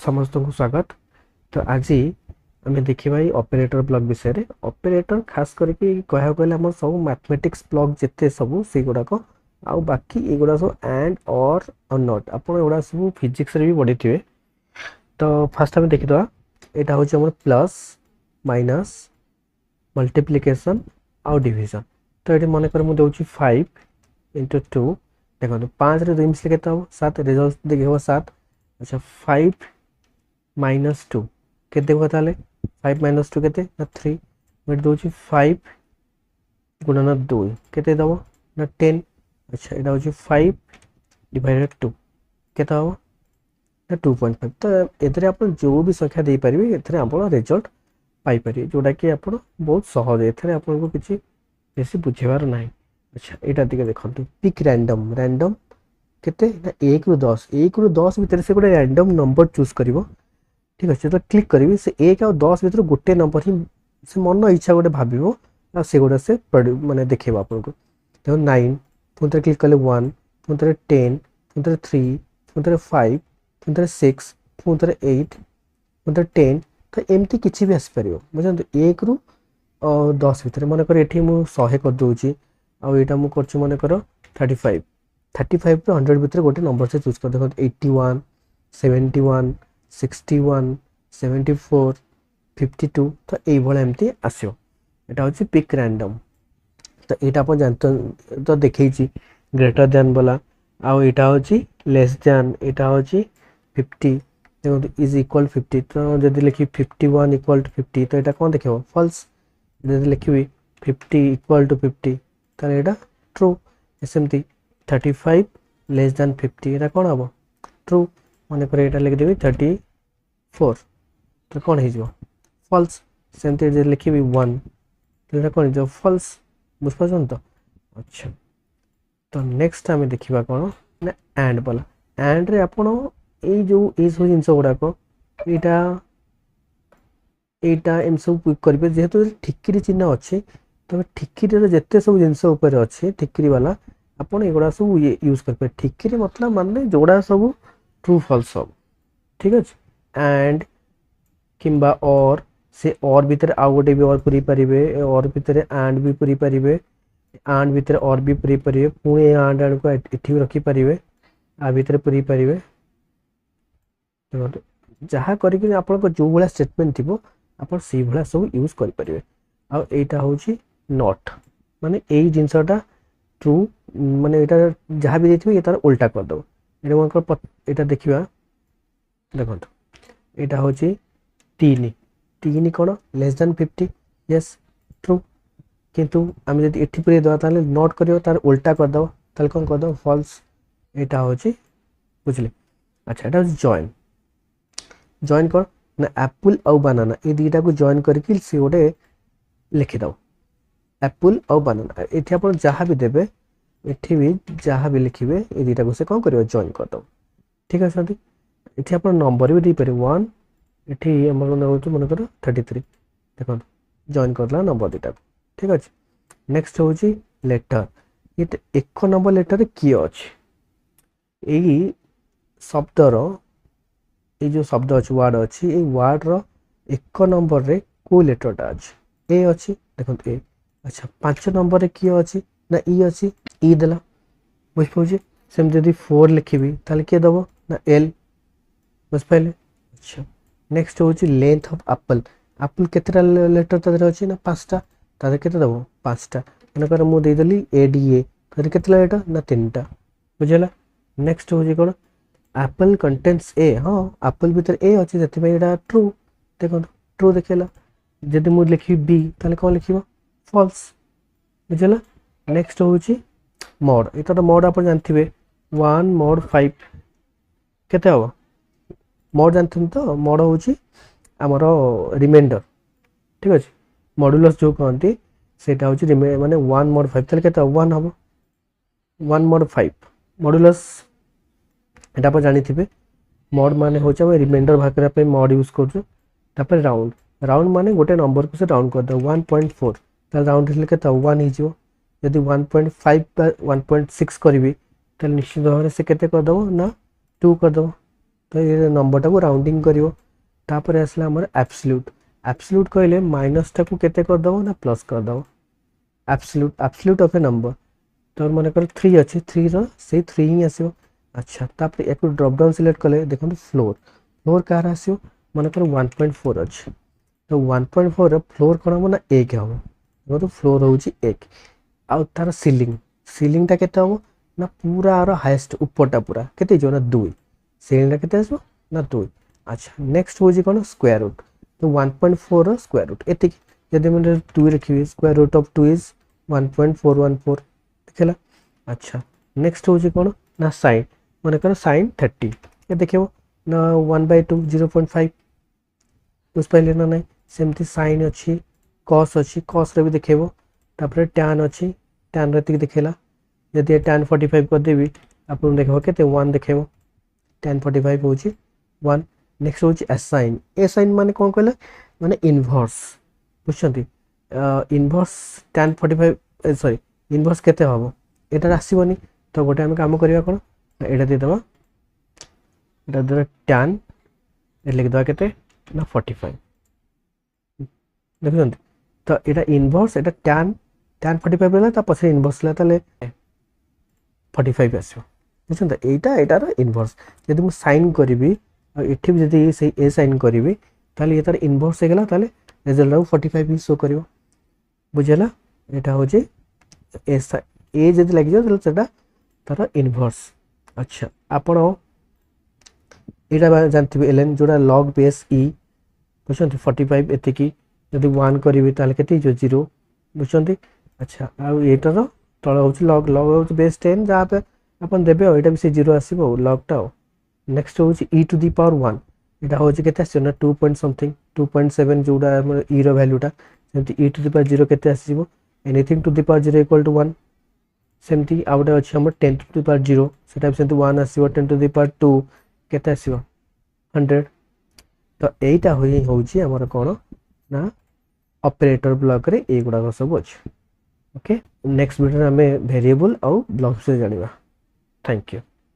समस्त को स्वागत। तो आज आम देखा ऑपरेटर ब्लॉक विषय ऑपरेटर खास करके कह गले सब मैथमेटिक्स ब्लॉक जिते सब से गुड़ाक आउ बाकी एगुड़ा सब एंड और नॉट आप एगुड़ा सब फिजिक्स भी पढ़ी थे। तो फास्ट आम देखीद यहाँ हूँ प्लस माइनस मल्टीप्लिकेशन आउ डिविजन। तो ये मनकर मुझे 5 इंटू 2 देखो 5 2 मिसले के 7 रिजल्ट देखिए 7। अच्छा 5 माइनस 2 के ताले 5 माइनस 2 के 3 मैं दूँ 5 गुणन 2 के दब ना 10। अच्छा यहाँ हूँ 5 डिवाइडेड 2 के हम ना 2.5। तो ये आप जो भी संख्या दे पारे ये आप रिजल्ट पाइपर जोटा कि आप बहुत सहज ये आपको किसी बेसी बुझेबार ना। अच्छा यहाँ दिखे देखो पिक रैंडम रैंडम केते ना 1 ରୁ 10 1 ରୁ 10 भितर से गोटे रैंडम नंबर चूज करिवो। ठीक अच्छे तो क्लिक करी से 1 और 10 भितर गोटे नंबर ही से मन इच्छा गोटे भाव से गोटे से माने देखेबो आपको देखो 9 पुनः क्लिक कले 1 पुनः 10 पुनः 3 पुनः 5 पुनः 6 पुनः 8 पुनः 10। तो एमती किसी भी आसपार बुझे 1 ରୁ 10 भितर मनकर ये मुझे 100 करदे आईटा मुझे मनकर 35 35 ରୁ 100 भितर गोटे नंबर से चूज कर देखो 81 71 61 74 52। तो ये एमती आसो यहाँ हूँ पिक रैंडम। तो यहाँ आप जानते तो देखी ग्रेटर दैन वाला आउ यहाँ हूँ लेस दैन यहाँ हूँ 50 देखो इज इक्वल 50। तो जब लिखी 51 इक्वल टू 50 तो यहाँ कौन देखेब फल्स। जब लिखी 50 इक्वल टू 50 तो यहाँ ट्रू। सेमती 35 लेस दैन 50 यहाँ कौन हम ट्रू मनकर यहाँ लिखिदेवी 34 तो कौन हो फल्स। सेमती लिखी 1 तो यहाँ कौन हो फल्स बुझपार तो। अच्छा तो नेक्स्ट आम देखा कौन ना एंड वाला एंड रे आपण जो सब जिन गुड़ाक यहाँ एम सब क्विक करेंगे जेहेतु ठिकी चिन्ह अच्छे तो ठिकी जिते सब जिनस अच्छे ठिकी वाला आपड़ एगुड़ा सब ये यूज करेंगे। ठिकी मतलब मानने जोड़ा सब ट्रू फॉल्स सब ठीक अच्छे एंड किंबा और से और भितर आउ गोटे भी और पूरी पारे और भितर एंड भी पूरी पारे एंड भितर और भी पूरी पारे पुणी एंड एंड को ये रखिपारे आ भितर पूरी पारे जहाँ करके आप जो भाया स्टेटमेंट थी आप भाया सब यूज करेंगे। आईटा हूँ नॉट माने यही जिनसटा ट्रू माने यहाँ जहाँ भी देखिए ये तार उल्टा करदेव यहाँ देखा देखो यहाँ हूँ 3 3 कौन लेस दैन 50 यस ट्रू किंतु आम जब ये पूरे देवा नॉट कर तार उल्टा करदेव ताल कौन करदेव फल्स यहाँ हूँ बुझे। अच्छा यहाँ हूँ जॉइन जॉइन कर ना एप्पल आउ बानाना ये दुईटा को जॉइन करके सी गोटे लिखिदव एप्पल आउ बानाना ये आप जहाँ भी देवे ये भी जहाँ भी लिखे ये दुईटा को से कौन कर जॉइन करदेव। ठीक अच्छे ये आप नंबर भी देपारे 1 ये मनकर 33 देखो जॉइन करदेला नंबर दुईटा को। ठीक अच्छे नेक्स्ट हूँ लेटर ये 1 नंबर लेटर किए अच्छे यही शब्दर ये जो शब्द अच्छे वार्ड अच्छी ये वार्ड रो 1 नंबर रे को लेटरटा अच्छे ए अच्छी देखो ए। अच्छा 5 नंबर रे किए अच्छी ना ई अच्छी ई देला बुझे सेमती यदि 4 लिखी ताले किए दब ना एल बुझपारे। अच्छा नेक्स्ट हूँ लेंथ ऑफ एप्पल एप्पल केतेटा लेटर तादर अच्छी ना 5टा तादर केते दब 5टा मनकर मुझे देदेली A D A Tadar केतेटा letter ना 3टा बुझेगा। नेक्स्ट हूँ कौन एप्पल कंटेन्स ए हाँ एप्पल भीतर ए अच्छे से ट्रू देखो ट्रू देखेला। जब मुझे लिखी बी ताले कौन लिख फल्स बुझेगा। नेक्स्ट हूँ मॉड ये तो मॉड आप जानते 1 मॉड 5 केते हम मॉड जानते तो मॉड हूँ आमर रिमाइंडर। ठीक अच्छे मॉड्यूलस जो कहती से माने 1 मॉड 5 ताले केते 1 हम 1 मॉड 5 मॉड्यूलस यहाँ आप जानी मॉड माने हूँ रिमाइंडर बाहर करने मॉड यूज कर राउंड राउंड माने गोटे नंबर को से राउंड कर दे 1.4 राउंड के 1 हो जदि 1.5 1.6 करी निश्चित भाव से केते करदेव ना 2 करदेव तो ये नंबरटा को राउंडिंग करियो तापर आसला हमर एब्सोल्यूट एब्सोल्यूट कहले माइनस टा को केते कर दबो ना प्लस कर दबो एब्सोल्यूट ऑफ ए नंबर तो मन कर 3 अच्छे 3 रो से 3 ही आसियो अच्छा तापर एक ड्रॉप डाउन सिलेक्ट कले देखो फ्लोर फ्लोर कार आसियो मन कर 1.4 अच्छे तो 1.4 रो फ्लोर कोन हम ना 1 हम तो फ्लोर होची 1 आ तार सीलिंग सीलिंग टा केते हम ना पूरा आरो हाईएस्ट ऊपरटा पूरा केते जो ना 2 सीलिंग टा केते आसो ना 2 अच्छा नेक्स्ट होची कोन स्क्वायर रूट तो 1.4 रो स्क्वायर रूट एति यदि मैंने 2 रखिबे स्क्वायर रूट ऑफ 2 इज 1.414 देखला अच्छा नेक्स्ट होची कोन ना साइन माने कर साइन 30 ये देखियो ना 1/2 0.5 बुझ पाइले ना नहीं सेमती साइन अच्छी कॉस रे भी देखेबो तापर tan अच्छी tan रे तिक देखेला यदि tan 45 कर देबी आपन देखबो केते 1 देखेबो tan 45 होची 1 नेक्स्ट होची ए साइन माने कोन कहले माने इनवर्स बुझछंती इनवर्स tan 45 सॉरी इनवर्स केते हबो एटा आसीबनी तो गोटे हम काम करिया कोन एटा दे दबा एटा दे tan ए लिख दबा केते ना 45 देखछंती तो एटा इनवर्स एटा tan 45 रहला ता पछे इनवर्स ला ताले 45 आसीबो बुझछंती एटार इनवर्स यदि मु साइन करबी एठी भी यदि से ए साइन करबी ताले एतार इनवर्स हे गेला ताले रिजल्ट 45 ही शो करिवो बुझला एटा हो जे ए जदि लागि जो ताले सेटा तार इनवर्स अच्छा आपण एटा जानथिबे ln जोडा log base e बुझछंती 45 एतिकी यदि 1 करबी ताले केते जो 0 बुझछंती अच्छा आ एटार तळ होची log होची base 10 जहा पे अपन देबे एटा भी से 0 आसीबो log टा नेक्स्ट होची e टू द पावर 1 एटा होची केते आसी ना 2 पॉइंट समथिंग 2.7 जोडा e रो वैल्यूटा सेमती e टू द पावर 0 केते आसीबो anything to the power 0 equal to 1 सेमती आउट अछि हमर 10 टू द पावर 0 सेटा सेमती 1 आसीबो 10 टू द पावर 2 केते आसीबो 100 तो एटा होची हमर कोन ना ऑपरेटर ब्लॉक रे ए गुडा सब अछि ओके नेक्स्ट वीडियो में वेरिएबल और ब्लॉक से जानिबा थैंक यू।